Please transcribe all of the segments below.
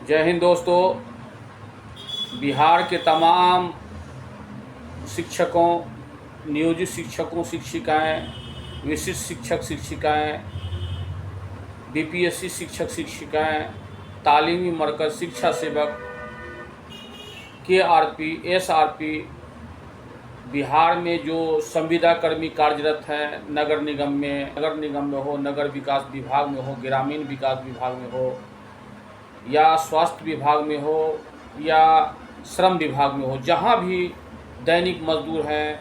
जय हिंद दोस्तों। बिहार के तमाम शिक्षकों, नियोजित शिक्षकों शिक्षिकाएं, विशिष्ट शिक्षक शिक्षिकाएं, बीपीएससी शिक्षक शिक्षिकाएं, तालीमी मरकज़ शिक्षा सेवक, केआरपी, एसआरपी, बिहार में जो संविदा कर्मी कार्यरत हैं, नगर निगम में हो, नगर विकास विभाग में हो, ग्रामीण विकास विभाग में हो, या स्वास्थ्य विभाग में हो, या श्रम विभाग में हो, जहाँ भी दैनिक मजदूर हैं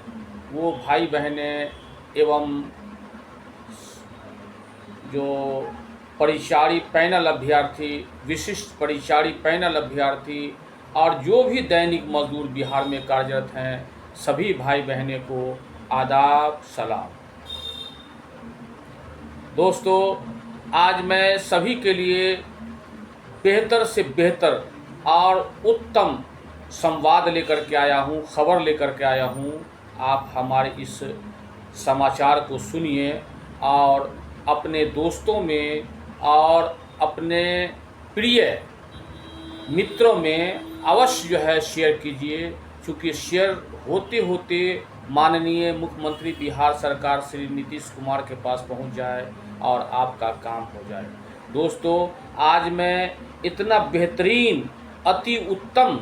वो भाई बहनें एवं जो परिचारी पैनल अभ्यर्थी, विशिष्ट परिचारी पैनल अभ्यर्थी और जो भी दैनिक मजदूर बिहार में कार्यरत हैं, सभी भाई बहनें को आदाब सलाम। दोस्तों, आज मैं सभी के लिए बेहतर से बेहतर और उत्तम संवाद लेकर के आया हूँ, खबर लेकर के आया हूँ। आप हमारे इस समाचार को सुनिए और अपने दोस्तों में और अपने प्रिय मित्रों में अवश्य जो है शेयर कीजिए, क्योंकि शेयर होते होते माननीय मुख्यमंत्री बिहार सरकार श्री नीतीश कुमार के पास पहुंच जाए और आपका काम हो जाए। दोस्तों, आज मैं इतना बेहतरीन, अति उत्तम,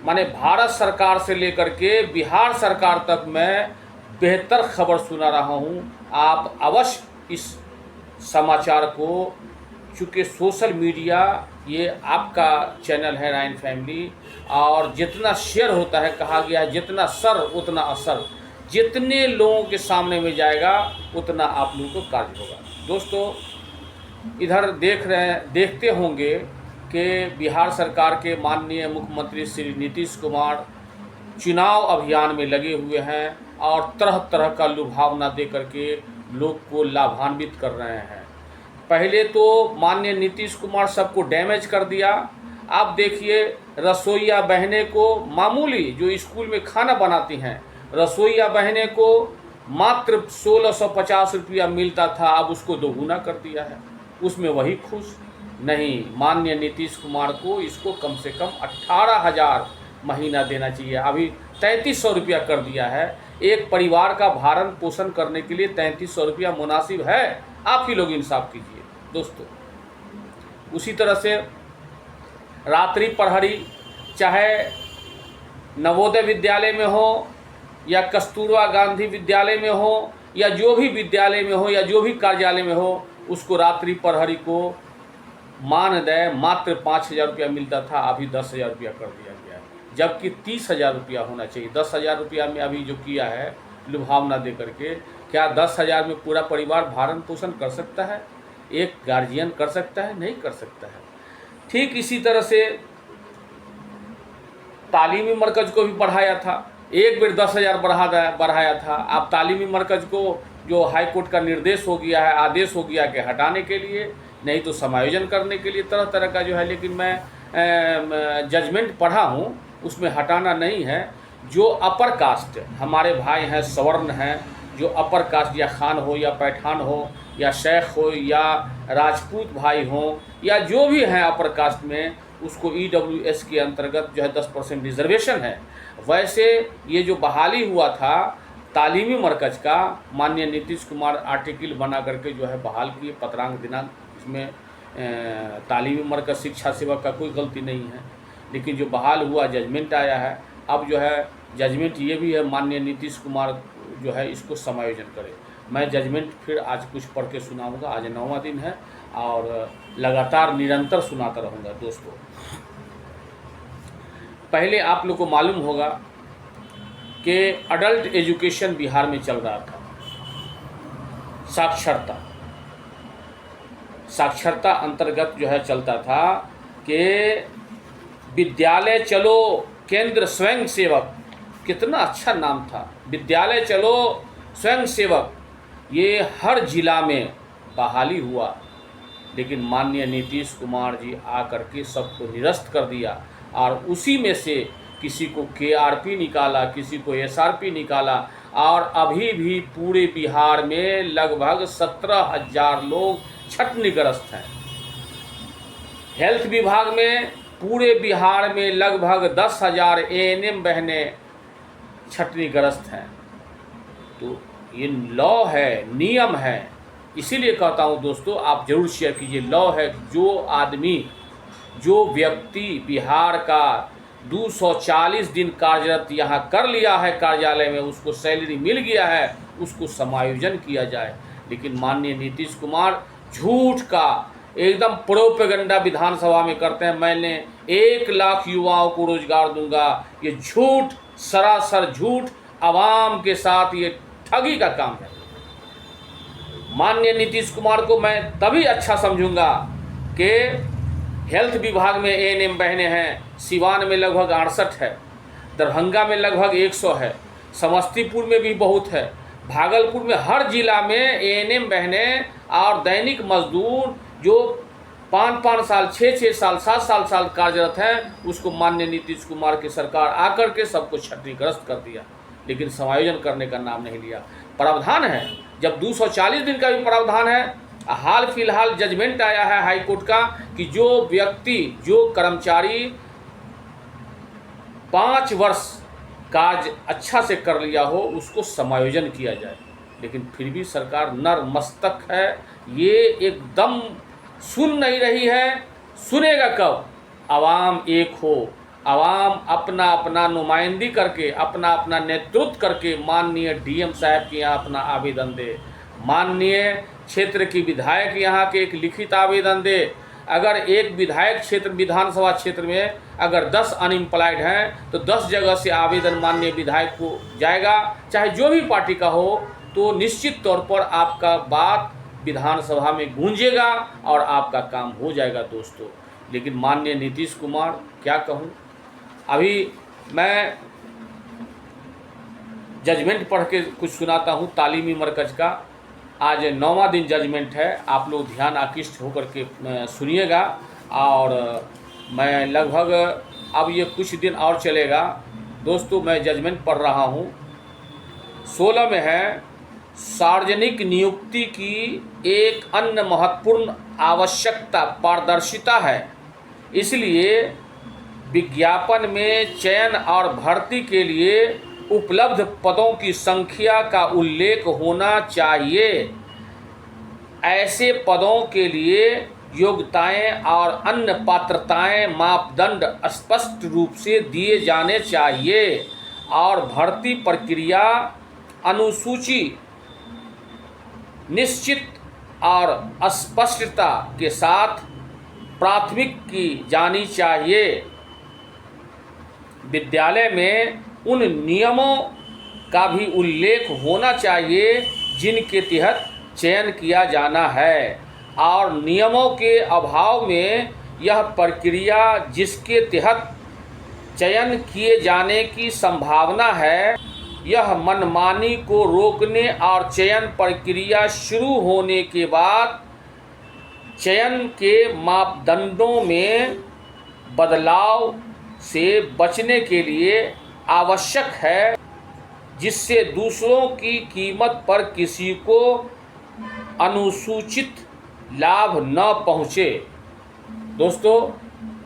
माने भारत सरकार से लेकर के बिहार सरकार तक मैं बेहतर खबर सुना रहा हूं। आप अवश्य इस समाचार को, चूँकि सोशल मीडिया ये आपका चैनल है राइन फैमिली, और जितना शेयर होता है, कहा गया है जितना सर उतना असर, जितने लोगों के सामने में जाएगा उतना आप लोगों को कार्य होगा। दोस्तों, इधर देखते होंगे कि बिहार सरकार के माननीय मुख्यमंत्री श्री नीतीश कुमार चुनाव अभियान में लगे हुए हैं और तरह तरह का लुभावना दे करके लोग को लाभान्वित कर रहे हैं। पहले तो माननीय नीतीश कुमार सबको डैमेज कर दिया। आप देखिए, रसोइया बहनें को मामूली, जो स्कूल में खाना बनाती हैं, रसोइया बहनें को मात्र 1650 रुपया मिलता था, अब उसको दोगुना कर दिया है। उसमें वही खुश नहीं, माननीय नीतीश कुमार को इसको कम से कम 18,000 महीना देना चाहिए। अभी 3300 रुपया कर दिया है। एक परिवार का भरण पोषण करने के लिए 3300 रुपया मुनासिब है? आप ही लोग इंसाफ कीजिए दोस्तों। उसी तरह से रात्रि प्रहरी, चाहे नवोदय विद्यालय में हो या कस्तूरबा गांधी विद्यालय में हो, या जो भी विद्यालय में हो या जो भी कार्यालय में हो, उसको रात्रि प्रहरी को मानदेय मात्र 5,000 रुपया मिलता था, अभी 10,000 रुपया कर दिया गया है, जबकि 30,000 रुपया होना चाहिए। 10,000 रुपया में अभी जो किया है लुभावना दे करके, क्या 10,000 में पूरा परिवार भरण पोषण कर सकता है? एक गार्जियन कर सकता है? नहीं कर सकता है। ठीक इसी तरह से तालीमी मरकज़ को भी बढ़ाया था, एक बेर 10,000 बढ़ाया था। अब तालीमी मरकज़ को जो हाई कोर्ट का निर्देश हो गया है, आदेश हो गया कि हटाने के लिए, नहीं तो समायोजन करने के लिए, तरह तरह का जो है। लेकिन मैं जजमेंट पढ़ा हूँ, उसमें हटाना नहीं है। जो अपर कास्ट हमारे भाई हैं, सवर्ण हैं, जो अपर कास्ट, या खान हो या पैठान हो या शेख हो या राजपूत भाई हो, या जो भी हैं अपर कास्ट में, उसको EWS के अंतर्गत जो है 10% रिजर्वेशन है। वैसे ये जो बहाली हुआ था तालीमी मरकज़ का, माननीय नीतीश कुमार आर्टिकल बना करके जो है बहाल किए, पत्रांक दिनांक, इसमें तालीमी मरकज़ शिक्षा सेवक का कोई गलती नहीं है। लेकिन जो बहाल हुआ, जजमेंट आया है, अब जो है जजमेंट ये भी है, माननीय नीतीश कुमार जो है इसको समायोजन करे। मैं जजमेंट फिर आज कुछ पढ़ के सुनाऊंगा। आज 9वां दिन है और लगातार निरंतर सुनाता रहूँगा। दोस्तों, पहले आप लोग को मालूम होगा कि अडल्ट एजुकेशन बिहार में चल रहा था, साक्षरता अंतर्गत जो है चलता था कि विद्यालय चलो केंद्र स्वयं सेवक। कितना अच्छा नाम था, विद्यालय चलो स्वयं सेवक। ये हर जिला में बहाली हुआ, लेकिन माननीय नीतीश कुमार जी आकर के सबको निरस्त कर दिया, और उसी में से किसी को KRP निकाला, किसी को SRP निकाला, और अभी भी पूरे बिहार में लगभग 17,000 लोग छटनीग्रस्त हैं। हेल्थ विभाग में पूरे बिहार में लगभग 10,000 एएनएम बहनें छटनीग्रस्त हैं। तो ये लॉ है, नियम है, इसीलिए कहता हूँ दोस्तों आप जरूर शेयर कीजिए। लॉ है, जो व्यक्ति बिहार का 240 दिन कार्यरत यहाँ कर लिया है कार्यालय में, उसको सैलरी मिल गया है, उसको समायोजन किया जाए। लेकिन माननीय नीतीश कुमार झूठ का एकदम प्रोपेगेंडा विधानसभा में करते हैं। मैंने 1 लाख युवाओं को रोजगार दूंगा, ये झूठ, सरासर झूठ, आवाम के साथ ये ठगी का काम है। माननीय नीतीश कुमार को मैं तभी अच्छा समझूंगा कि हेल्थ विभाग में एएनएम बहनें हैं। सिवान में लगभग 68 है, दरभंगा में लगभग 100 है, समस्तीपुर में भी बहुत है, भागलपुर में, हर जिला में एएनएम बहनें और दैनिक मजदूर जो 5-5 साल, 6-6 साल, 7 साल कार्यरत हैं, उसको माननीय नीतीश कुमार की सरकार आकर के सबको क्षतिग्रस्त कर दिया, लेकिन समायोजन करने का नाम नहीं लिया। प्रावधान है, जब 240 दिन का भी प्रावधान है। हाल फिलहाल जजमेंट आया है हाई कोर्ट का कि जो व्यक्ति, जो कर्मचारी 5 वर्ष कार्य अच्छा से कर लिया हो, उसको समायोजन किया जाए। लेकिन फिर भी सरकार नरमस्तक है, ये एकदम सुन नहीं रही है। सुनेगा कब? आवाम एक हो, आवाम अपना अपना नुमाइंदी करके, अपना अपना नेतृत्व करके माननीय डीएम साहब के यहाँ अपना आवेदन दे, माननीय क्षेत्र की विधायक यहाँ के एक लिखित आवेदन दे। अगर एक विधायक क्षेत्र, विधानसभा क्षेत्र में अगर 10 अनएम्प्लॉयड हैं तो 10 जगह से आवेदन माननीय विधायक को जाएगा, चाहे जो भी पार्टी का हो, तो निश्चित तौर पर आपका बात विधानसभा में गूंजेगा और आपका काम हो जाएगा दोस्तों। लेकिन माननीय नीतीश कुमार, क्या कहूँ, अभी मैं जजमेंट पढ़ के कुछ सुनाता हूँ तालीमी मरकज का। आज 9वां दिन जजमेंट है, आप लोग ध्यान आकृष्ट होकर के सुनिएगा। और मैं लगभग अब ये कुछ दिन और चलेगा दोस्तों। मैं जजमेंट पढ़ रहा हूँ। 16 में है, सार्वजनिक नियुक्ति की एक अन्य महत्वपूर्ण आवश्यकता पारदर्शिता है, इसलिए विज्ञापन में चयन और भर्ती के लिए उपलब्ध पदों की संख्या का उल्लेख होना चाहिए। ऐसे पदों के लिए योग्यताएं और अन्य पात्रताएं मापदंड स्पष्ट रूप से दिए जाने चाहिए और भर्ती प्रक्रिया अनुसूची निश्चित और स्पष्टता के साथ प्राथमिक की जानी चाहिए। विद्यालय में उन नियमों का भी उल्लेख होना चाहिए जिनके तहत चयन किया जाना है और नियमों के अभाव में यह प्रक्रिया जिसके तहत चयन किए जाने की संभावना है, यह मनमानी को रोकने और चयन प्रक्रिया शुरू होने के बाद चयन के मापदंडों में बदलाव से बचने के लिए आवश्यक है, जिससे दूसरों की कीमत पर किसी को अनुसूचित लाभ न पहुँचे। दोस्तों,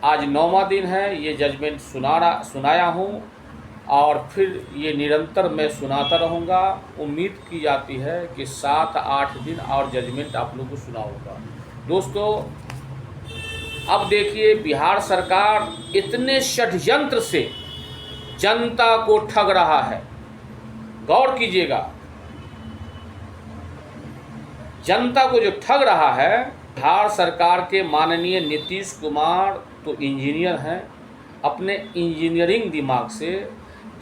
आज 9वां दिन है, ये जजमेंट सुनाया हूँ और फिर ये निरंतर मैं सुनाता रहूँगा। उम्मीद की जाती है कि 7-8 दिन और जजमेंट आप लोगों को सुनाऊँगा। दोस्तों, अब देखिए, बिहार सरकार इतने षड्यंत्र से जनता को ठग रहा है। गौर कीजिएगा, जनता को जो ठग रहा है, बिहार सरकार के माननीय नीतीश कुमार तो इंजीनियर हैं। अपने इंजीनियरिंग दिमाग से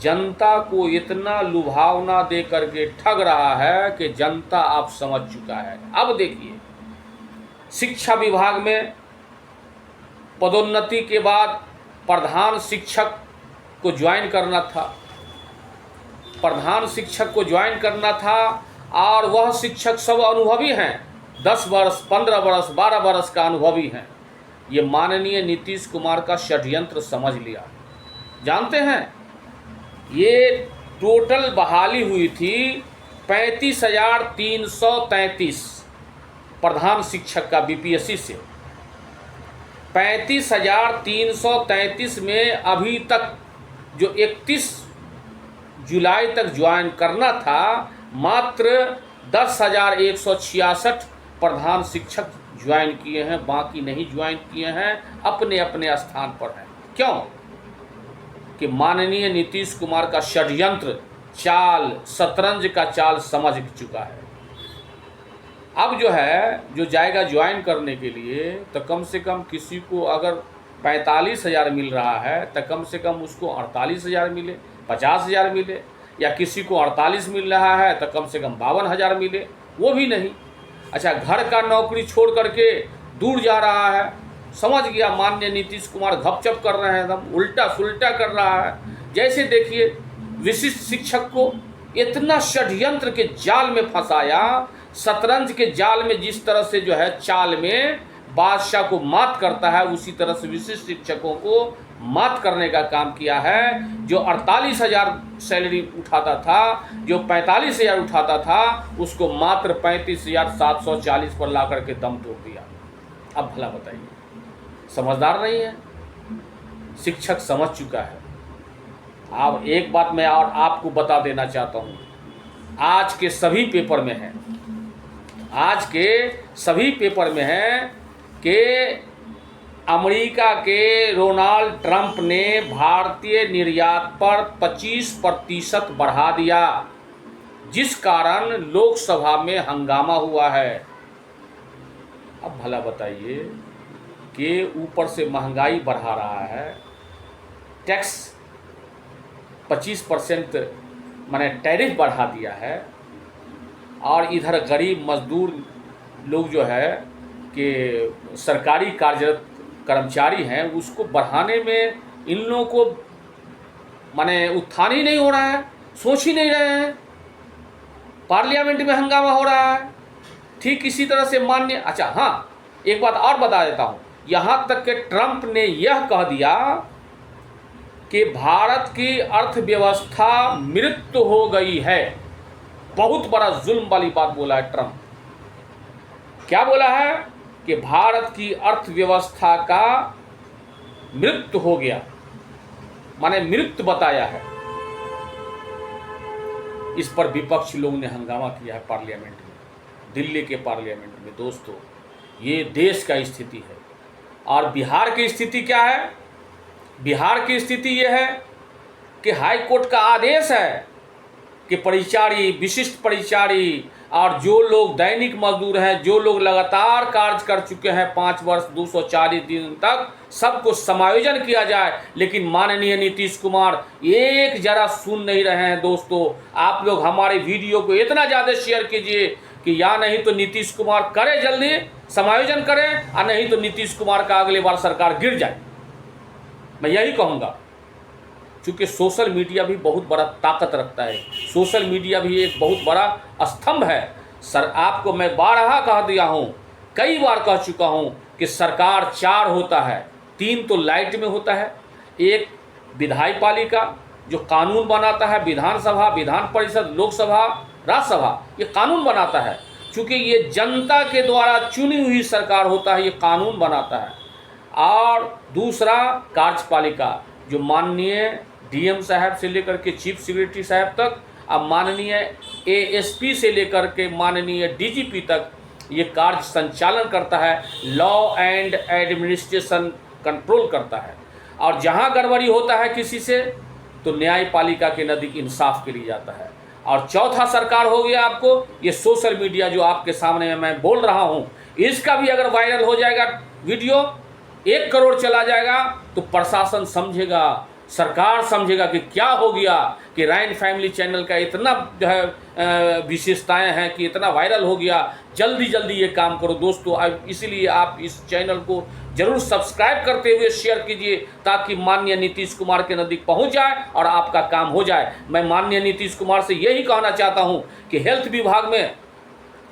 जनता को इतना लुभावना दे करके ठग रहा है कि जनता आप समझ चुका है। अब देखिए, शिक्षा विभाग में पदोन्नति के बाद प्रधान शिक्षक को ज्वाइन करना था, प्रधान शिक्षक को ज्वाइन करना था और वह शिक्षक सब अनुभवी हैं, 10 वर्ष, 15 वर्ष, 12 वर्ष का अनुभवी हैं। ये माननीय नीतीश कुमार का षड्यंत्र समझ लिया। जानते हैं, ये टोटल बहाली हुई थी 35,333 प्रधान शिक्षक का बीपीएससी से। 35,333 में अभी तक जो 31 जुलाई तक ज्वाइन करना था, मात्र 10,166 प्रधान शिक्षक ज्वाइन किए हैं, बाकी नहीं ज्वाइन किए हैं, अपने अपने स्थान पर हैं। क्यों? कि माननीय नीतीश कुमार का षड्यंत्र चाल, शतरंज का चाल समझ चुका है। अब जो है, जो जाएगा ज्वाइन करने के लिए, तो कम से कम किसी को अगर 45,000 मिल रहा है तो कम से कम उसको 48,000 मिले, 50,000 मिले, या किसी को 48 मिल रहा है तो कम से कम 52,000 मिले, वो भी नहीं। अच्छा, घर का नौकरी छोड़ करके दूर जा रहा है, समझ गया माननीय नीतीश कुमार घपचप कर रहे हैं, एकदम उल्टा सुल्टा कर रहा है। जैसे देखिए, विशिष्ट शिक्षक को इतना षड्यंत्र के जाल में फंसाया, शतरंज के जाल में जिस तरह से जो है चाल में बादशाह को मात करता है, उसी तरह से विशिष्ट शिक्षकों को मात करने का काम किया है। जो 48,000 सैलरी उठाता था, जो 45,000 उठाता था, उसको मात्र 35,740 पर ला करके दम तोड़ दिया। अब भला बताइए, समझदार नहीं है? शिक्षक समझ चुका है। अब एक बात मैं और आपको बता देना चाहता हूँ, आज के सभी पेपर में है, आज के सभी पेपर में है कि अमेरिका के डोनाल्ड ट्रंप ने भारतीय निर्यात पर 25% बढ़ा दिया, जिस कारण लोकसभा में हंगामा हुआ है। अब भला बताइए कि ऊपर से महंगाई बढ़ा रहा है, टैक्स 25% माने टैरिफ बढ़ा दिया है, और इधर गरीब मजदूर लोग जो है कि सरकारी कार्यरत कर्मचारी हैं, उसको बढ़ाने में इन लोगों को माने उत्थान ही नहीं हो रहा है, सोच ही नहीं रहे हैं। पार्लियामेंट में हंगामा हो रहा है। ठीक इसी तरह से माननीय, अच्छा हाँ, एक बात और बता देता हूँ, यहाँ तक कि ट्रंप ने यह कह दिया कि भारत की अर्थव्यवस्था मृत हो गई है। बहुत बड़ा जुल्म वाली बात बोला है ट्रंप। क्या बोला है? कि भारत की अर्थव्यवस्था का मृत्यु हो गया, माने मृत्यु बताया है। इस पर विपक्षी लोगों ने हंगामा किया है पार्लियामेंट में, दिल्ली के पार्लियामेंट में। दोस्तों, ये देश का स्थिति है। और बिहार की स्थिति क्या है? बिहार की स्थिति यह है कि हाई कोर्ट का आदेश है कि परिचारी, विशिष्ट परिचारी और जो लोग दैनिक मजदूर हैं, जो लोग लगातार कार्य कर चुके हैं 5 वर्ष 240 दिन तक, सबको समायोजन किया जाए। लेकिन माननीय नीतीश कुमार एक जरा सुन नहीं रहे हैं। दोस्तों, आप लोग हमारे वीडियो को इतना ज़्यादा शेयर कीजिए कि या नहीं तो नीतीश कुमार करे जल्दी समायोजन करें, और नहीं तो नीतीश कुमार का अगले बार सरकार गिर जाए। मैं यही कहूँगा, क्योंकि सोशल मीडिया भी बहुत बड़ा ताकत रखता है। सोशल मीडिया भी एक बहुत बड़ा स्तंभ है। सर, आपको मैं बारहा कह दिया हूँ, कई बार कह चुका हूँ कि सरकार 4 होता है। 3 तो लाइट में होता है, एक विधायपालिका जो कानून बनाता है, विधानसभा, विधान परिषद, लोकसभा, राज्यसभा, ये कानून बनाता है। चूँकि ये जनता के द्वारा चुनी हुई सरकार होता है, ये कानून बनाता है। और दूसरा कार्यपालिका, जो माननीय डीएम साहब से लेकर के चीफ सेक्रेटरी साहब तक, अब माननीय एएसपी से लेकर के माननीय डीजीपी तक ये कार्य संचालन करता है, लॉ एंड एडमिनिस्ट्रेशन कंट्रोल करता है। और जहाँ गड़बड़ी होता है किसी से, तो न्यायपालिका के नज़दीक इंसाफ के लिए जाता है। और चौथा सरकार हो गया आपको ये सोशल मीडिया, जो आपके सामने मैं बोल रहा हूँ, इसका भी अगर वायरल हो जाएगा वीडियो, 1 करोड़ चला जाएगा, तो प्रशासन समझेगा, सरकार समझेगा कि क्या हो गया, कि राइन फैमिली चैनल का इतना जो है विशेषताएं हैं कि इतना वायरल हो गया। जल्दी जल्दी ये काम करो दोस्तों। इसीलिए आप इस चैनल को जरूर सब्सक्राइब करते हुए शेयर कीजिए, ताकि माननीय नीतीश कुमार के नज़दीक पहुंच जाए और आपका काम हो जाए। मैं माननीय नीतीश कुमार से यही कहना चाहता हूं कि हेल्थ विभाग में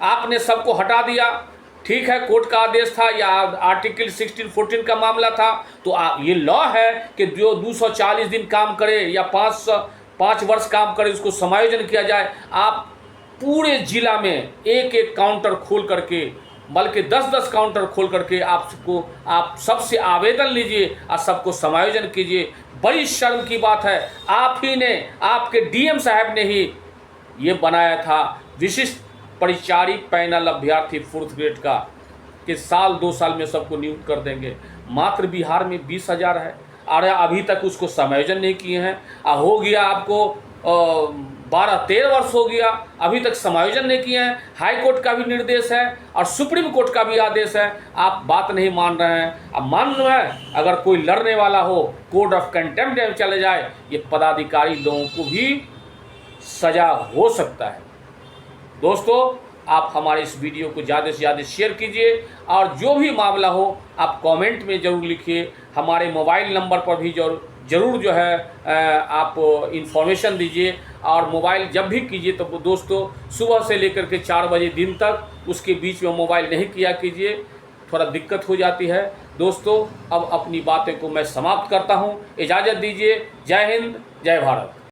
आपने सबको हटा दिया, ठीक है, कोर्ट का आदेश था या आर्टिकल 16-14 का मामला था, तो ये लॉ है कि जो 240 दिन काम करे या 5 वर्ष काम करे, उसको समायोजन किया जाए। आप पूरे जिला में एक काउंटर खोल करके बल्कि 10-10 काउंटर खोल करके आप सबसे आवेदन लीजिए और सबको समायोजन कीजिए। बड़ी शर्म की बात है, आप ही ने, आपके डीएम साहब ने ही ये बनाया था विशिष्ट परिचारी पैनल अभ्यर्थी 4th ग्रेड का कि साल 2 साल में सबको नियुक्त कर देंगे। मात्र बिहार में 20,000 है और अभी तक उसको समायोजन नहीं किए हैं। हो गया आपको 12-13 वर्ष हो गया, अभी तक समायोजन नहीं किए हैं। हाई कोर्ट का भी निर्देश है और सुप्रीम कोर्ट का भी आदेश है, आप बात नहीं मान रहे हैं। अब मान लो है, अगर कोई लड़ने वाला हो कोड ऑफ कंटेम्प्ट में चले जाए, ये पदाधिकारी लोगों को भी सजा हो सकता है। दोस्तों, आप हमारे इस वीडियो को ज़्यादा से ज़्यादा शेयर कीजिए और जो भी मामला हो आप कमेंट में ज़रूर लिखिए। हमारे मोबाइल नंबर पर भी ज़रूर जो है आप इंफॉर्मेशन दीजिए। और मोबाइल जब भी कीजिए तो दोस्तों सुबह से लेकर के 4 बजे दिन तक, उसके बीच में मोबाइल नहीं किया कीजिए, थोड़ा दिक्कत हो जाती है। दोस्तों, अब अपनी बातें को मैं समाप्त करता हूँ, इजाज़त दीजिए। जय हिंद, जय भारत।